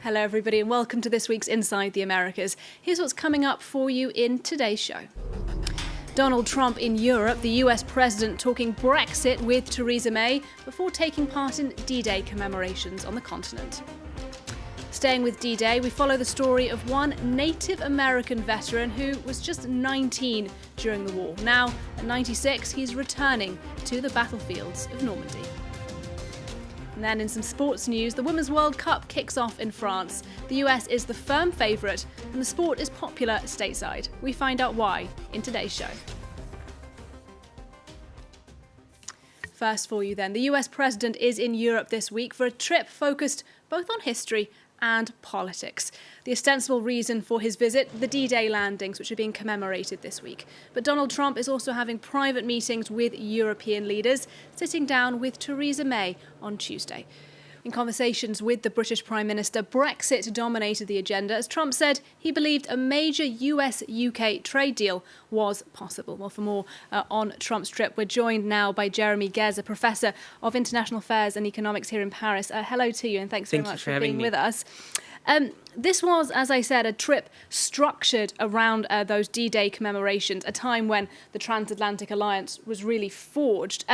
Hello everybody and welcome to this week's Inside the Americas. Here's what's coming up for you in today's show. Donald Trump in Europe, the US president talking Brexit with Theresa May before taking part in D-Day commemorations on the continent. Staying with D-Day, we follow the story of one Native American veteran who was just 19 during the war. Now, at 96, he's returning to the battlefields of Normandy. And then in some sports news, the Women's World Cup kicks off in France. The US is the firm favourite and the sport is popular stateside. We find out why in today's show. First for you then, the US president is in Europe this week for a trip focused both on history and politics. The ostensible reason for his visit, the D-Day landings, which are being commemorated this week. But Donald Trump is also having private meetings with European leaders, sitting down with Theresa May on Tuesday. In conversations with the British Prime Minister, Brexit dominated the agenda as Trump said he believed a major US-UK trade deal was possible. Well, for more on Trump's trip, we're joined now by Jeremy Ghez, a professor of international affairs and economics here in Paris. Hello to you and thanks very much for being with us. This was, as I said, a trip structured around those D-Day commemorations, a time when the transatlantic alliance was really forged.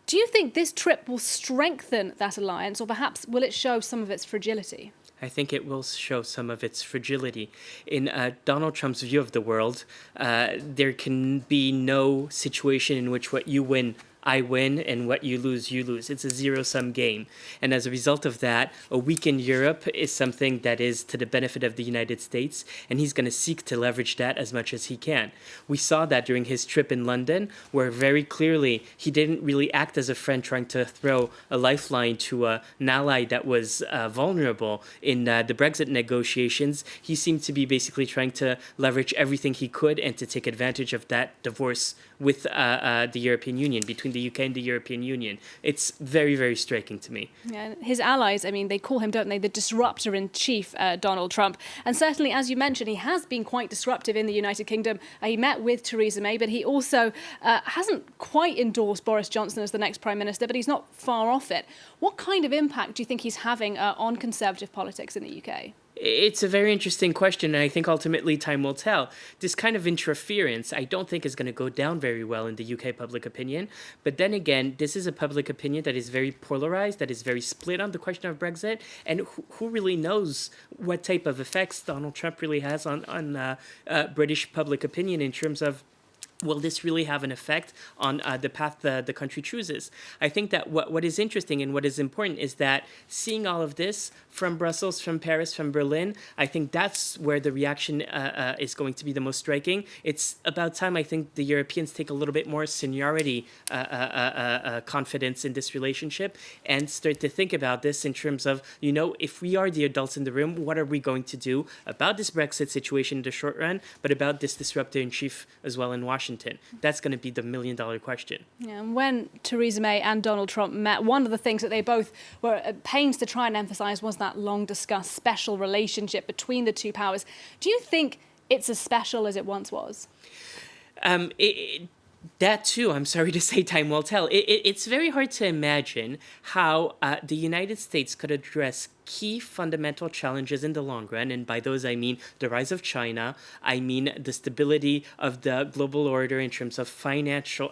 Do you think this trip will strengthen that alliance, or perhaps will it show some of its fragility? I think it will show some of its fragility. In Donald Trump's view of the world, there can be no situation in which what you win, I win, and what you lose, you lose. It's a zero-sum game. And as a result of that, a week in Europe is something that is to the benefit of the United States, and he's going to seek to leverage that as much as he can. We saw that during his trip in London, where very clearly he didn't really act as a friend trying to throw a lifeline to an ally that was vulnerable in the Brexit negotiations. He seemed to be basically trying to leverage everything he could and to take advantage of that divorce with the European Union, between the UK and the European Union. It's very, very striking to me. Yeah, his allies, I mean, they call him, don't they, the disruptor-in-chief, Donald Trump. And certainly, as you mentioned, he has been quite disruptive in the United Kingdom. He met with Theresa May, but he also hasn't quite endorsed Boris Johnson as the next Prime Minister, but he's not far off it. What kind of impact do you think he's having on Conservative politics in the UK? It's a very interesting question, and I think ultimately time will tell. This kind of interference, I don't think is going to go down very well in the UK public opinion. But then again, this is a public opinion that is very polarized, that is very split on the question of Brexit. And who really knows what type of effects Donald Trump really has on British public opinion in terms of, will this really have an effect on the path the country chooses? I think that what is interesting and what is important is that seeing all of this from Brussels, from Paris, from Berlin, I think that's where the reaction is going to be the most striking. It's about time, I think, the Europeans take a little bit more seniority confidence in this relationship and start to think about this in terms of, you know, if we are the adults in the room, what are we going to do about this Brexit situation in the short run, but about this disruptor-in-chief as well in Washington? That's going to be the million-dollar question. Yeah, and when Theresa May and Donald Trump met, one of the things that they both were at pains to try and emphasise was that long-discussed special relationship between the two powers. Do you think it's as special as it once was? That too, I'm sorry to say, time will tell. It's very hard to imagine how the United States could address key fundamental challenges in the long run, and by those I mean the rise of China, I mean the stability of the global order in terms of financial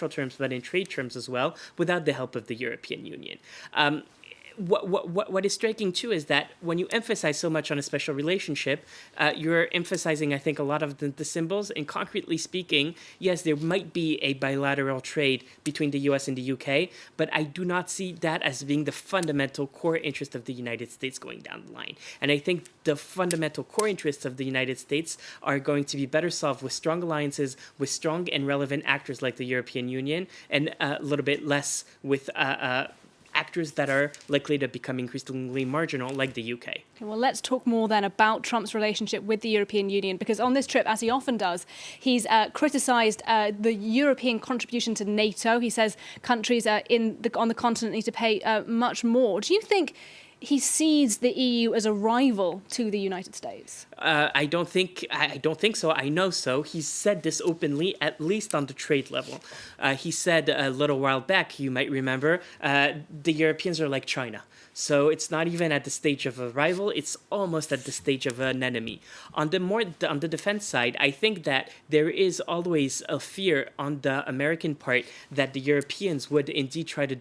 terms, but in trade terms as well, without the help of the European Union. What is striking too is that when you emphasize so much on a special relationship, you're emphasizing, I think, a lot of the symbols. And concretely speaking, yes, there might be a bilateral trade between the US and the UK, but I do not see that as being the fundamental core interest of the United States going down the line. And I think the fundamental core interests of the United States are going to be better solved with strong alliances, with strong and relevant actors like the European Union, and a little bit less with actors that are likely to become increasingly marginal, like the UK. Okay, well, let's talk more then about Trump's relationship with the European Union, because on this trip, as he often does, he's criticised the European contribution to NATO. He says countries on the continent need to pay much more. Do you think he sees the EU as a rival to the United States? I don't think so. I know so. He said this openly, at least on the trade level. He said a little while back, you might remember, the Europeans are like China. So it's not even at the stage of a rival, it's almost at the stage of an enemy. On the defense side, I think that there is always a fear on the American part that the Europeans would indeed try to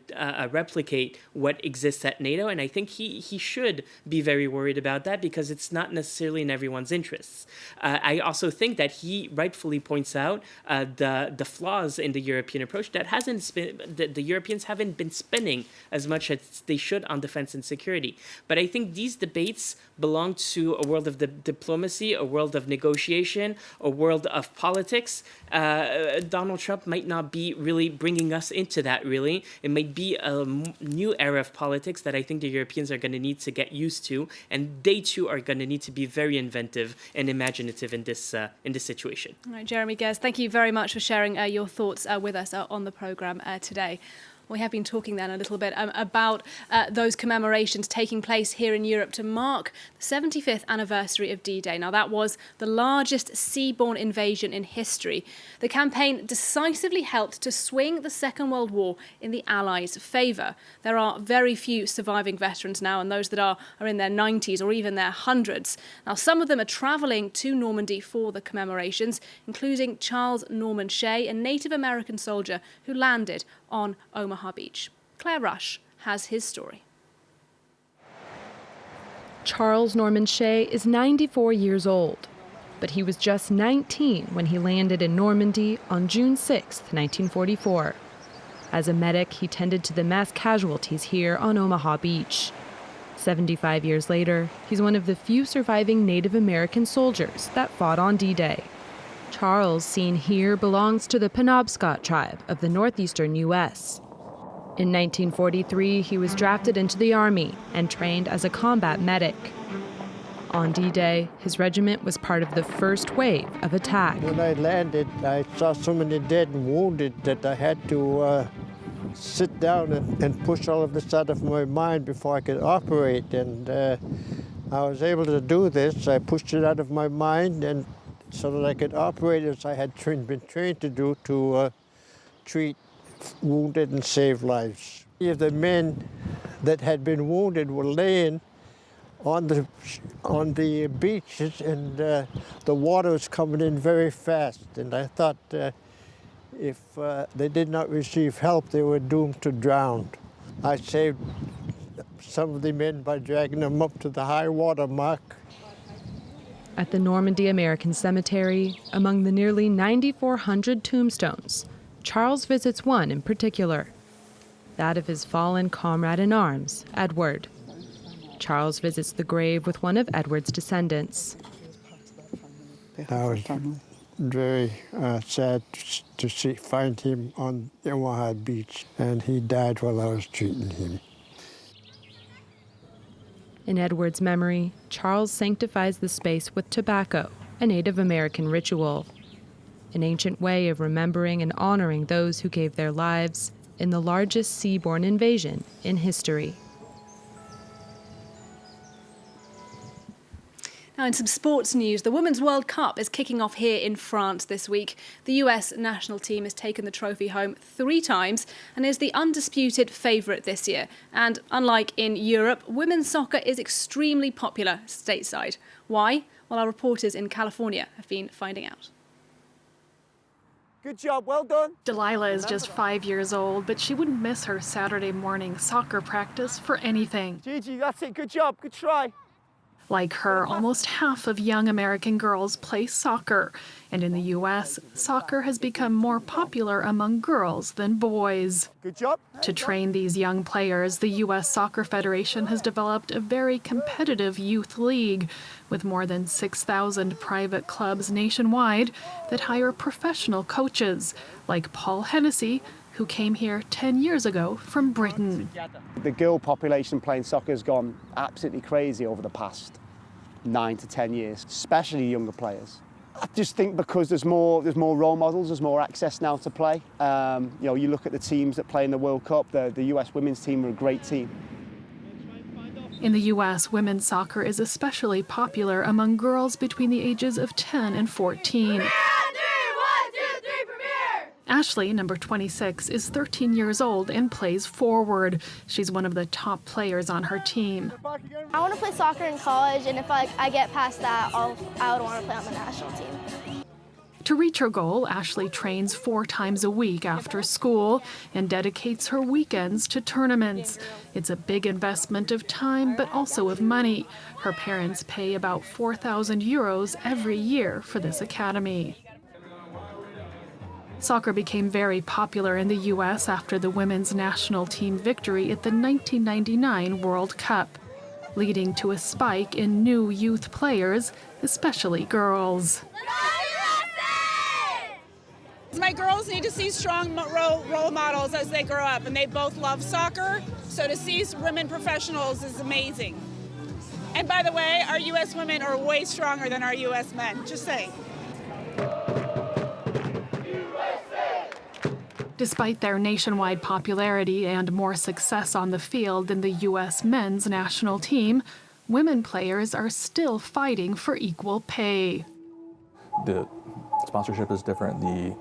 replicate what exists at NATO, and I think he should be very worried about that because it's not necessarily in everyone's interests. I also think that he rightfully points out the flaws in the European approach that the Europeans haven't been spending as much as they should on defense and security. But I think these debates belong to a world of diplomacy, a world of negotiation, a world of politics. Donald Trump might not be really bringing us into that, really. It might be a new era of politics that I think the Europeans are going to need to get used to, and they too are going to need to be very inventive and imaginative in this situation. All right, Jeremy Ghez, thank you very much for sharing your thoughts with us on the programme today. We have been talking then a little bit about those commemorations taking place here in Europe to mark the 75th anniversary of D-Day. Now, that was the largest seaborne invasion in history. The campaign decisively helped to swing the Second World War in the Allies' favour. There are very few surviving veterans now, and those that are in their 90s or even their hundreds. Now, some of them are travelling to Normandy for the commemorations, including Charles Norman Shea, a Native American soldier who landed on Omaha Beach. Claire Rush has his story. Charles Norman Shea is 94 years old, but he was just 19 when he landed in Normandy on June 6, 1944. As a medic, he tended to the mass casualties here on Omaha Beach. 75 years later, he's one of the few surviving Native American soldiers that fought on D-Day. Charles, seen here, belongs to the Penobscot tribe of the northeastern U.S. In 1943, he was drafted into the Army and trained as a combat medic. On D-Day, his regiment was part of the first wave of attack. When I landed, I saw so many dead and wounded that I had to sit down and push all of this out of my mind before I could operate. And I was able to do this. I pushed it out of my mind and so that I could operate as I had been trained to do, to treat wounded and save lives. If the men that had been wounded were laying on the beaches and the water was coming in very fast, and I thought if they did not receive help, they were doomed to drown. I saved some of the men by dragging them up to the high water mark. At the Normandy American Cemetery, among the nearly 9,400 tombstones, Charles visits one in particular, that of his fallen comrade in arms, Edward. Charles visits the grave with one of Edward's descendants. I was very sad to find him on Omaha Beach, and he died while I was treating him. In Edward's memory, Charles sanctifies the space with tobacco, a Native American ritual, an ancient way of remembering and honoring those who gave their lives in the largest seaborne invasion in history. Now, in some sports news, the Women's World Cup is kicking off here in France this week. The US national team has taken the trophy home 3 times and is the undisputed favourite this year. And unlike in Europe, women's soccer is extremely popular stateside. Why? Well, our reporters in California have been finding out. Good job, well done. Delilah is just 5 years old, but she wouldn't miss her Saturday morning soccer practice for anything. Gigi, that's it, good job, good try. Like her, almost half of young American girls play soccer. And in the U.S., soccer has become more popular among girls than boys. Good job. To train these young players, the U.S. Soccer Federation has developed a very competitive youth league with more than 6,000 private clubs nationwide that hire professional coaches, like Paul Hennessy, who came here 10 years ago from Britain. The girl population playing soccer has gone absolutely crazy over the past 9 to 10 years, especially younger players. I just think because there's more role models, there's more access now to play. You look at the teams that play in the World Cup, the US women's team are a great team. In the U.S., women's soccer is especially popular among girls between the ages of 10 and 14. Ashley, number 26, is 13 years old and plays forward. She's one of the top players on her team. I want to play soccer in college, and if I get past that, I would want to play on the national team. To reach her goal, Ashley trains 4 times a week after school and dedicates her weekends to tournaments. It's a big investment of time, but also of money. Her parents pay about 4,000 euros every year for this academy. Soccer became very popular in the U.S. after the women's national team victory at the 1999 World Cup, leading to a spike in new youth players, especially girls. My girls need to see strong role models as they grow up, and they both love soccer, so to see women professionals is amazing. And by the way, our U.S. women are way stronger than our U.S. men, just saying. Despite their nationwide popularity and more success on the field than the U.S. men's national team, women players are still fighting for equal pay. The sponsorship is different. The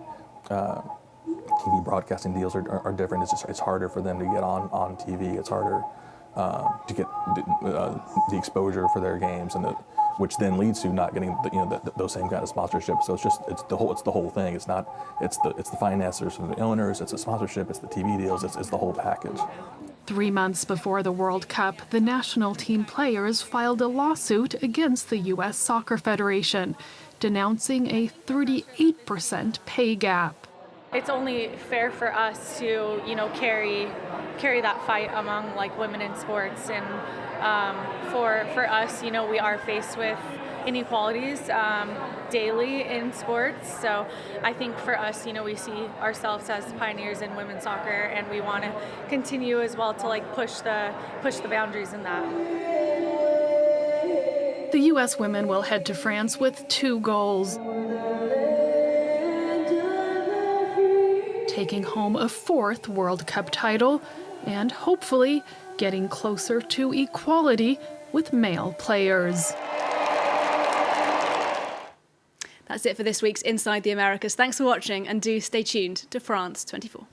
TV broadcasting deals are different. It's harder for them to get on TV. It's harder to get the exposure for their games, and which then leads to not getting those same kind of sponsorships. So it's the whole thing. It's the financiers from the owners. It's the sponsorship. It's the TV deals. It's the whole package. 3 months before the World Cup, the national team players filed a lawsuit against the U.S. Soccer Federation, denouncing a 38% pay gap. It's only fair for us to, carry that fight among women in sports, and for us, we are faced with inequalities daily in sports. So I think for us, we see ourselves as pioneers in women's soccer, and we want to continue as well to push the boundaries in that. The U.S. women will head to France with 2 goals: taking home a 4th World Cup title and hopefully getting closer to equality with male players. That's it for this week's Inside the Americas. Thanks for watching, and do stay tuned to France 24.